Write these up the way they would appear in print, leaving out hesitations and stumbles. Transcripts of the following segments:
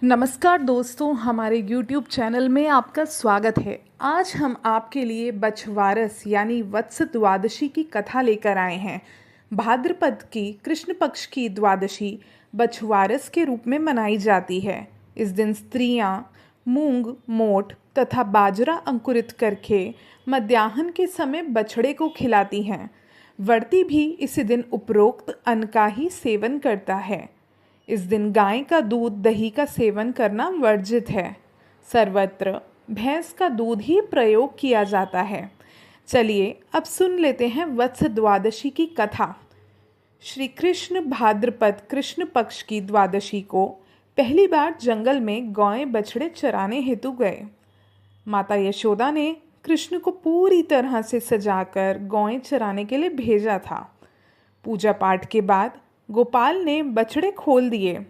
नमस्कार दोस्तों, हमारे YouTube चैनल में आपका स्वागत है। आज हम आपके लिए बछवारस यानी वत्स द्वादशी की कथा लेकर आए हैं। भाद्रपद की कृष्ण पक्ष की द्वादशी बछवारस के रूप में मनाई जाती है। इस दिन स्त्रियां मूंग, मोठ तथा बाजरा अंकुरित करके मध्याह्न के समय बछड़े को खिलाती हैं। व्रती भी इसी दिन उपरोक्त अन्न का ही सेवन करता है। इस दिन गाय का दूध दही का सेवन करना वर्जित है। सर्वत्र भैंस का दूध ही प्रयोग किया जाता है। चलिए अब सुन लेते हैं वत्स द्वादशी की कथा। श्री कृष्ण भाद्रपद कृष्ण पक्ष की द्वादशी को पहली बार जंगल में गायें बछड़े चराने हेतु गए। माता यशोदा ने कृष्ण को पूरी तरह से सजाकर गायें चराने के लिए भेजा था। पूजा पाठ के बाद गोपाल ने बछड़े खोल दिए।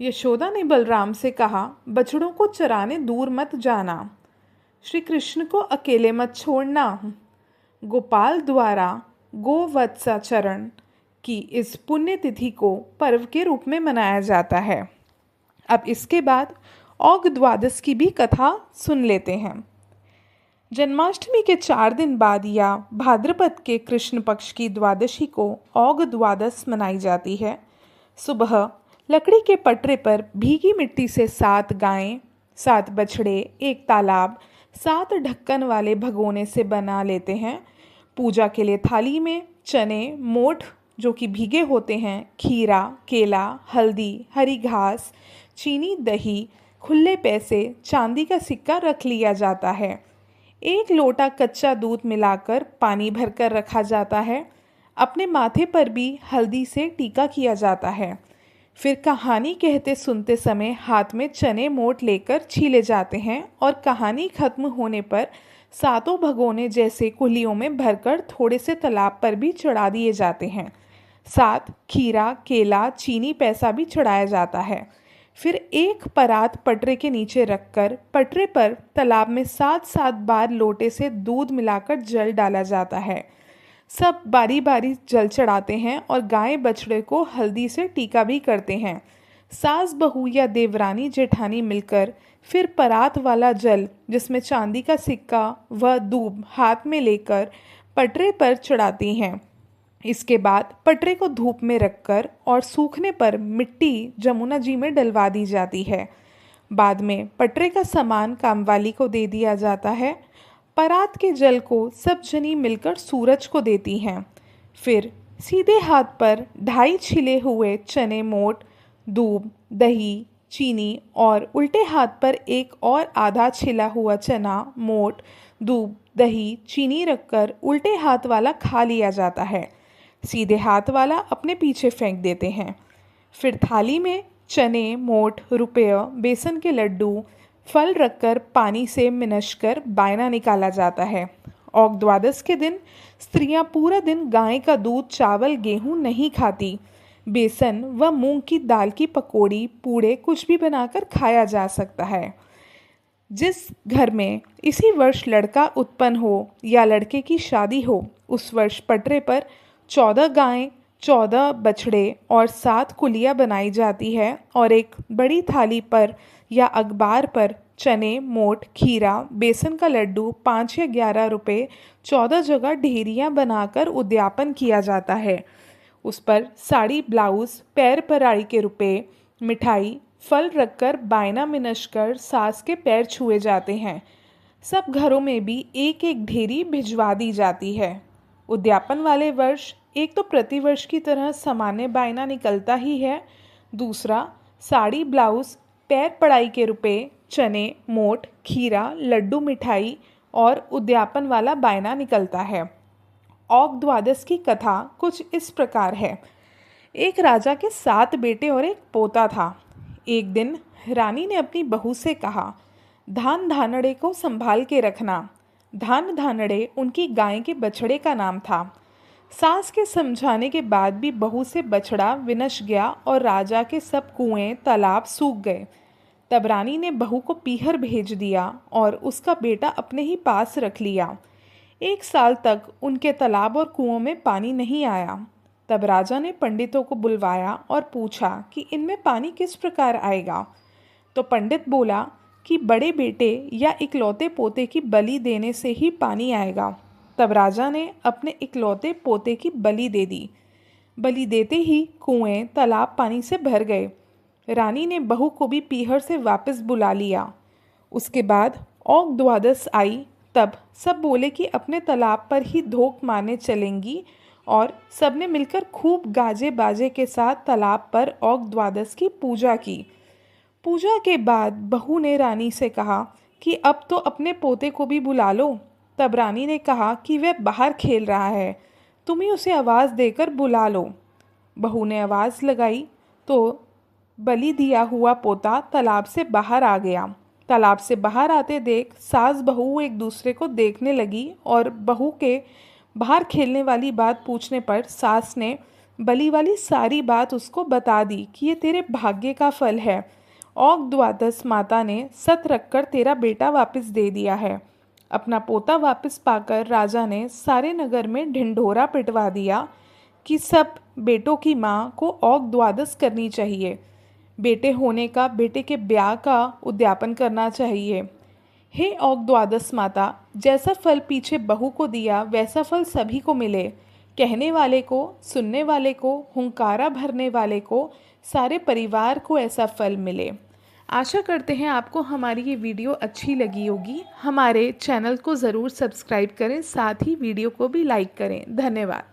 यशोदा ने बलराम से कहा, बछड़ों को चराने दूर मत जाना, श्री कृष्ण को अकेले मत छोड़ना। गोपाल द्वारा गोवत्साचरण की इस पुण्य तिथि को पर्व के रूप में मनाया जाता है। अब इसके बाद औघ द्वादश की भी कथा सुन लेते हैं। जन्माष्टमी के 4 दिन बाद या भाद्रपद के कृष्ण पक्ष की द्वादशी को औघ द्वादश मनाई जाती है। सुबह लकड़ी के पटरे पर भीगी मिट्टी से 7 गायें, 7 बछड़े, एक तालाब, 7 ढक्कन वाले भगोने से बना लेते हैं। पूजा के लिए थाली में चने, मोठ जो कि भीगे होते हैं, खीरा, केला, हल्दी, हरी घास, चीनी, दही, खुले पैसे, चांदी का सिक्का रख लिया जाता है। 1 लोटा कच्चा दूध मिलाकर पानी भरकर रखा जाता है। अपने माथे पर भी हल्दी से टीका किया जाता है। फिर कहानी कहते सुनते समय हाथ में चने मोट लेकर छीले जाते हैं और कहानी खत्म होने पर 7 भगोने जैसे कुलियों में भरकर थोड़े से तालाब पर भी चढ़ा दिए जाते हैं। साथ खीरा, केला, चीनी पैसा भी चढ़ाया जाता है। फिर एक परात पटरे के नीचे रखकर पटरे पर तालाब में 7-7 बार लोटे से दूध मिलाकर जल डाला जाता है। सब बारी बारी जल चढ़ाते हैं और गाय बछड़े को हल्दी से टीका भी करते हैं। सास बहू या देवरानी जेठानी मिलकर फिर परात वाला जल जिसमें चांदी का सिक्का व दूब हाथ में लेकर पटरे पर चढ़ाती हैं। इसके बाद पटरे को धूप में रखकर और सूखने पर मिट्टी जमुना जी में डलवा दी जाती है। बाद में पटरे का सामान कामवाली को दे दिया जाता है। परात के जल को सब जनी मिलकर सूरज को देती हैं। फिर सीधे हाथ पर 2.5 छिले हुए चने मोट, दूब, दही, चीनी और उल्टे हाथ पर एक और आधा छिला हुआ चना, मोट, दूब, दही, चीनी रखकर उल्टे हाथ वाला खा लिया जाता है। सीधे हाथ वाला अपने पीछे फेंक देते हैं। फिर थाली में चने, मोठ, रुपये, बेसन के लड्डू, फल रखकर पानी से मिनशकर बायना निकाला जाता है। औघ द्वादश के दिन स्त्रियां पूरा दिन गाय का दूध, चावल, गेहूं नहीं खाती। बेसन व मूंग की दाल की पकौड़ी, पूड़े कुछ भी बनाकर खाया जा सकता है। जिस घर में इसी वर्ष लड़का उत्पन्न हो या लड़के की शादी हो, उस वर्ष पटरे पर 14 गायें, 14 बछड़े और 7 कुलियाँ बनाई जाती है और एक बड़ी थाली पर या अखबार पर चने, मोठ, खीरा, बेसन का लड्डू, 5 या 11 रुपए 14 जगह ढेरियाँ बनाकर उद्यापन किया जाता है। उस पर साड़ी, ब्लाउज, पैर पराई के रुपए, मिठाई, फल रखकर बायना मिनशकर सास के पैर छुए जाते हैं। सब घरों में भी एक एक ढेरी भिजवा दी जाती है। उद्यापन वाले वर्ष एक तो प्रतिवर्ष की तरह सामान्य बायना निकलता ही है, दूसरा साड़ी, ब्लाउज, पैर पड़ाई के रुपए, चने, मोठ, खीरा, लड्डू, मिठाई और उद्यापन वाला बायना निकलता है। औघ द्वादश की कथा कुछ इस प्रकार है। एक राजा के 7 बेटे और एक पोता था। एक दिन रानी ने अपनी बहू से कहा, धान धानड़े को संभाल के रखना। धान धानड़े उनकी गाय के बछड़े का नाम था। सास के समझाने के बाद भी बहू से बछड़ा विनश गया और राजा के सब कुएं, तालाब सूख गए। तब रानी ने बहू को पीहर भेज दिया और उसका बेटा अपने ही पास रख लिया। 1 साल तक उनके तालाब और कुओं में पानी नहीं आया। तब राजा ने पंडितों को बुलवाया और पूछा कि इनमें पानी किस प्रकार आएगा। तो पंडित बोला कि बड़े बेटे या इकलौते पोते की बलि देने से ही पानी आएगा। तब राजा ने अपने इकलौते पोते की बलि दे दी। बलि देते ही कुएं तालाब पानी से भर गए। रानी ने बहू को भी पीहर से वापस बुला लिया। उसके बाद औग द्वादश आई। तब सब बोले कि अपने तालाब पर ही धोख मारने चलेंगी और सबने मिलकर खूब गाजे बाजे के साथ तालाब पर औग द्वादश की पूजा की। पूजा के बाद बहू ने रानी से कहा कि अब तो अपने पोते को भी बुला लो। तब रानी ने कहा कि वह बाहर खेल रहा है, तुम ही उसे आवाज़ देकर बुला लो। बहू ने आवाज़ लगाई तो बलि दिया हुआ पोता तालाब से बाहर आ गया। तालाब से बाहर आते देख सास बहू एक दूसरे को देखने लगी और बहू के बाहर खेलने वाली बात पूछने पर सास ने बलि वाली सारी बात उसको बता दी कि ये तेरे भाग्य का फल है। औग द्वादश माता ने सत रखकर तेरा बेटा वापस दे दिया है। अपना पोता वापस पाकर राजा ने सारे नगर में ढिंढोरा पिटवा दिया कि सब बेटों की माँ को औग द्वादश करनी चाहिए। बेटे होने का, बेटे के ब्याह का उद्यापन करना चाहिए। हे औग द्वादश माता, जैसा फल पीछे बहू को दिया वैसा फल सभी को मिले। कहने वाले को, सुनने वाले को, हुंकारा भरने वाले को, सारे परिवार को ऐसा फल मिले। आशा करते हैं आपको हमारी ये वीडियो अच्छी लगी होगी। हमारे चैनल को ज़रूर सब्सक्राइब करें, साथ ही वीडियो को भी लाइक करें। धन्यवाद।